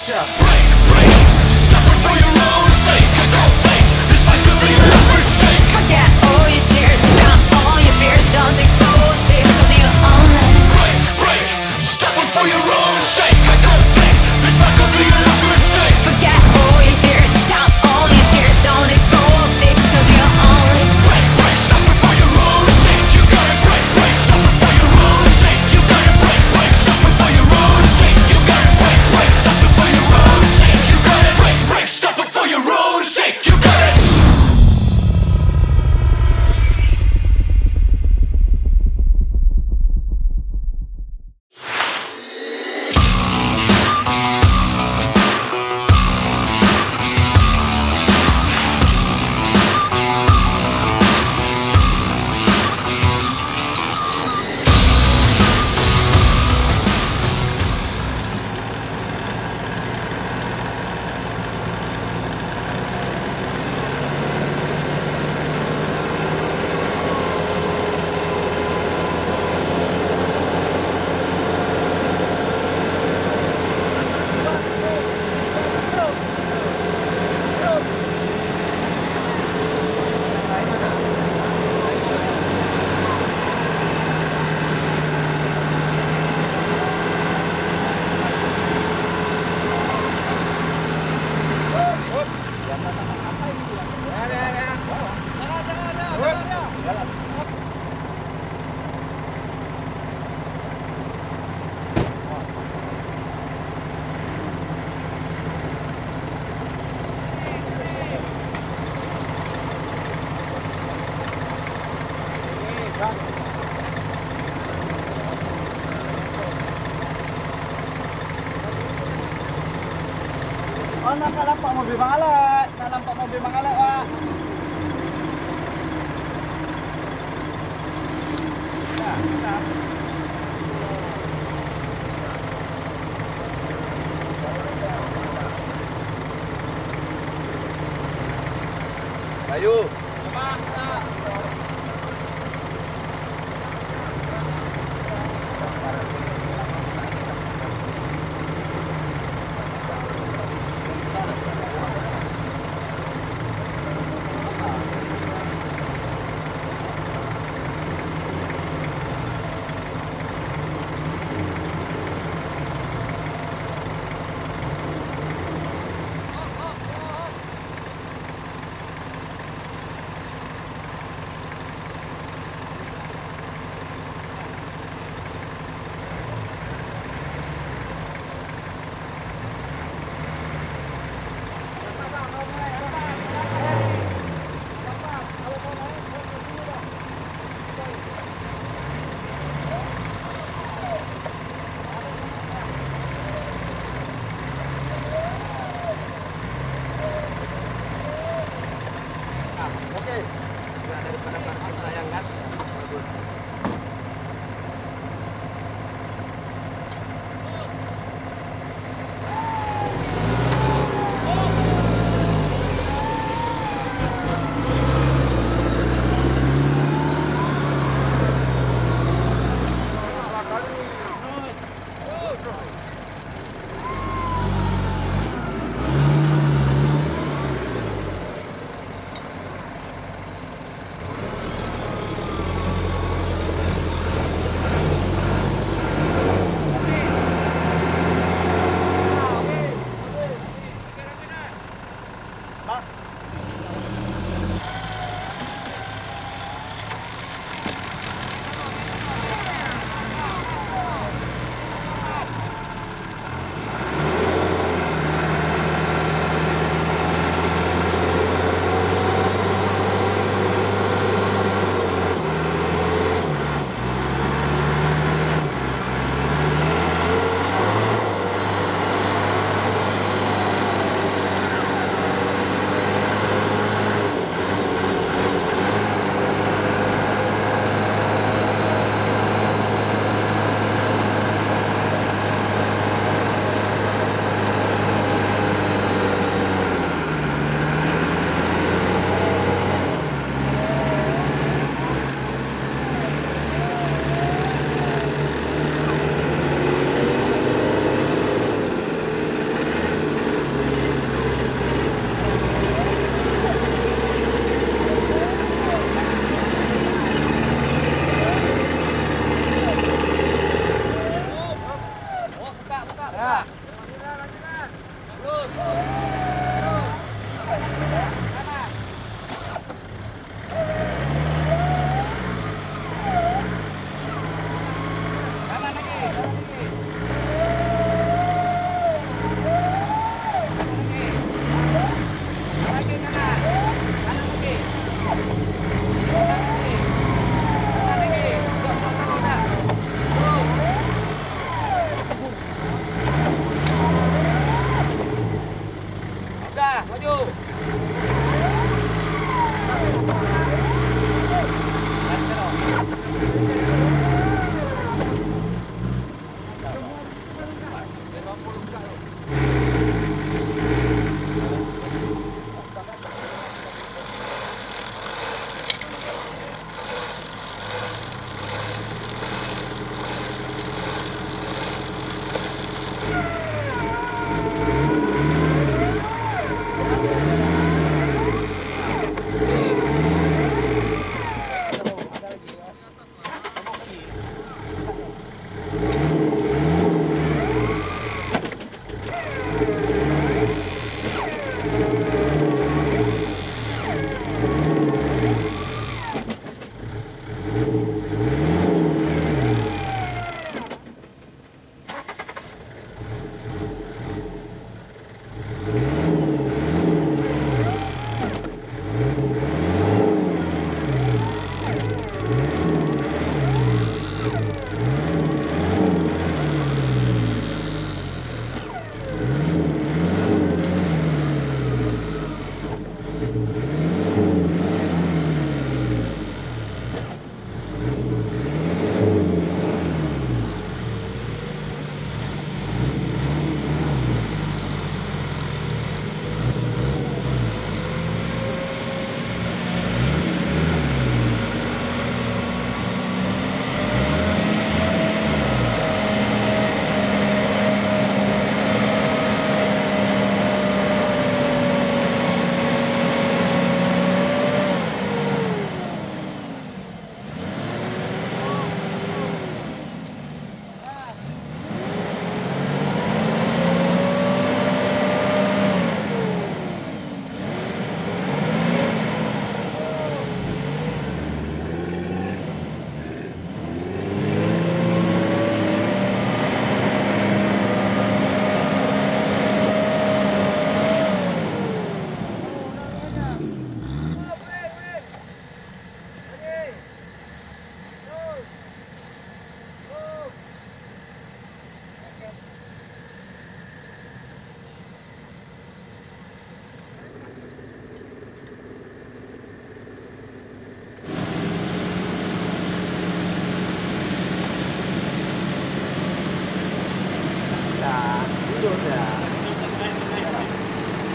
Break, break, stop it for your own sake. I don't think this fight could be a mistake. Forget all your tears, stop all your tears. Don't take those days, cause you only Break, break, stop it for your own sake. I don't think this fight could be a mistake. forget all your tears, stop all your tears. Don't take those days, cause you only Break, break, stop it for your own sake. You gotta break, break, stop it for your own sake. You gotta break, break, stop it for your own sake. You gotta break, break, stop it for your own sake. You gotta break, break, stop it for your own sake. You gotta Oh, nakalampak mobil Mangala. Nakalampak mobil Mangala, Pak. Nah. Ayo.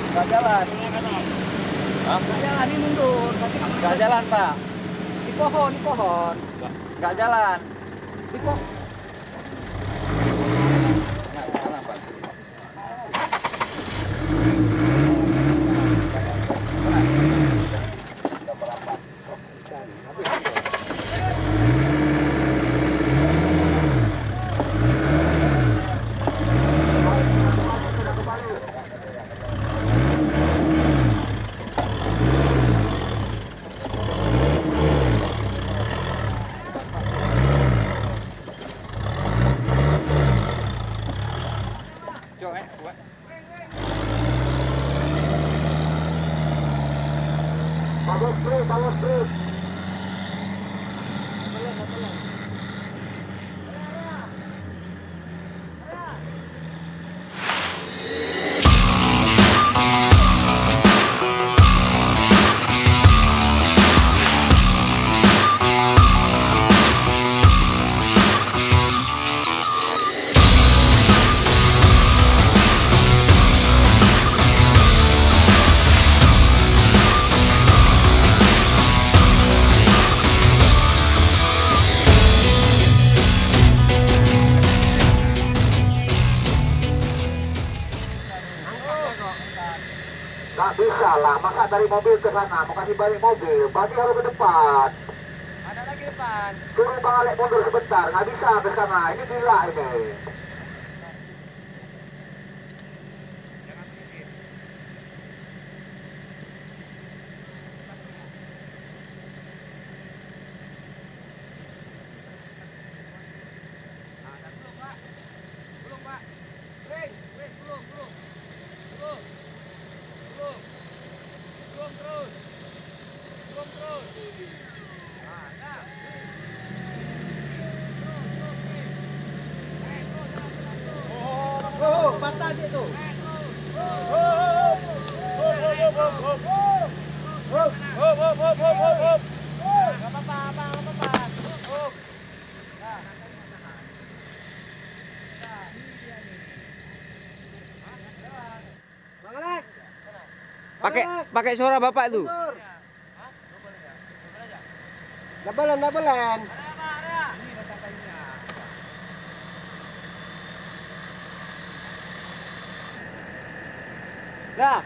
Nggak jalan. Hah? Nggak jalan, ini mundur. Nggak jalan, Pak. Di pohon, di pohon. Nggak jalan. Di pohon. Nggak jalan, Pak. Bagus, terus. Nggak bisa lah, maka dari mobil ke sana, bukan dibalik mobil, berarti harus ke depan. Ada lagi depan. Suruh Bang Alek mundur sebentar, nggak bisa ke sana, ini gila ini. patah dia tuh. Pakai suara Bapak tuh. Dabelan. Dah.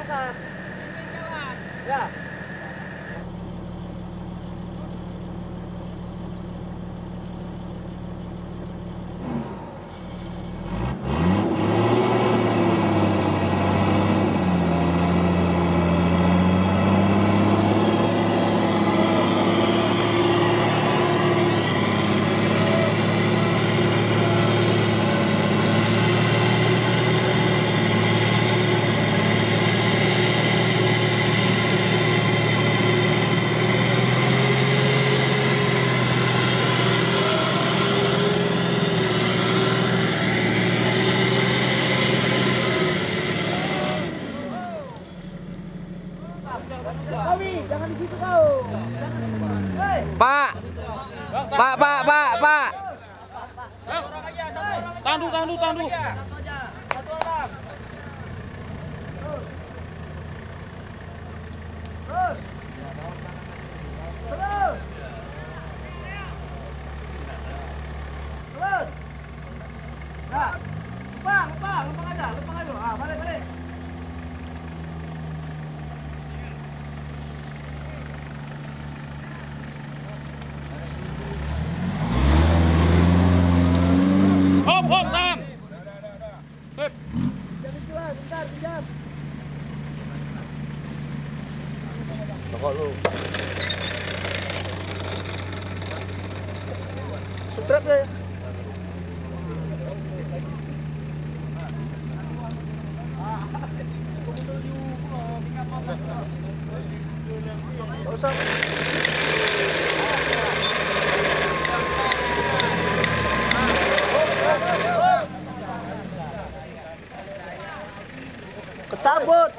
Bentar. Ya. Jangan di situ kau. Pak. Tandu. Terus. Nah. Lempang aja. Ah, balik. Hop, tahan. Sip. Bentar, pinjam. Pokok lu. Strap deh. Kecabut.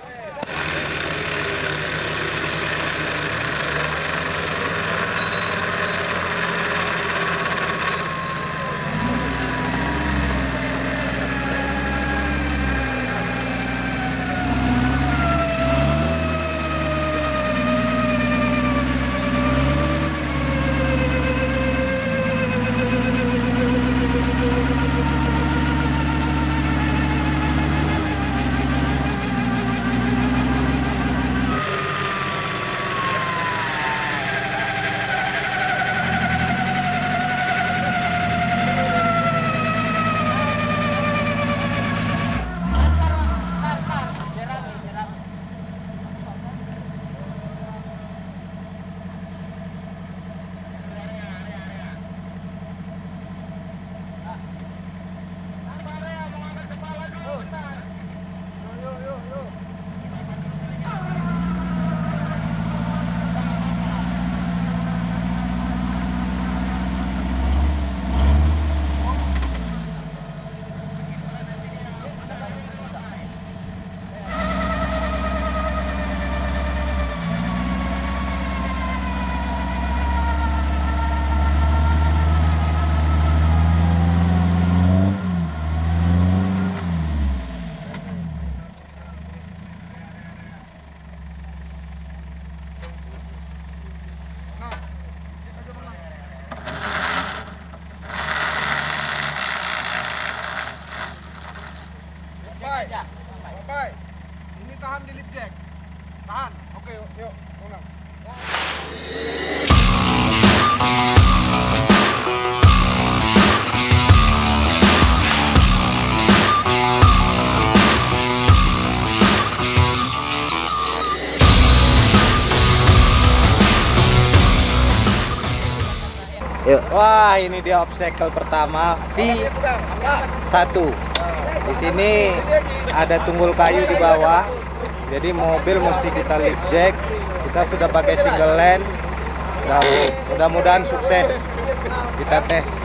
Bapak, ini tahan di lift jack. Tahan. Oke, yuk, ulang. Yuk. Wah, ini dia obstacle pertama V1. Di sini ada tunggul kayu di bawah. Jadi mobil mesti kita lift jack. Kita sudah pakai single lane. Mudah-mudahan sukses. Kita tes.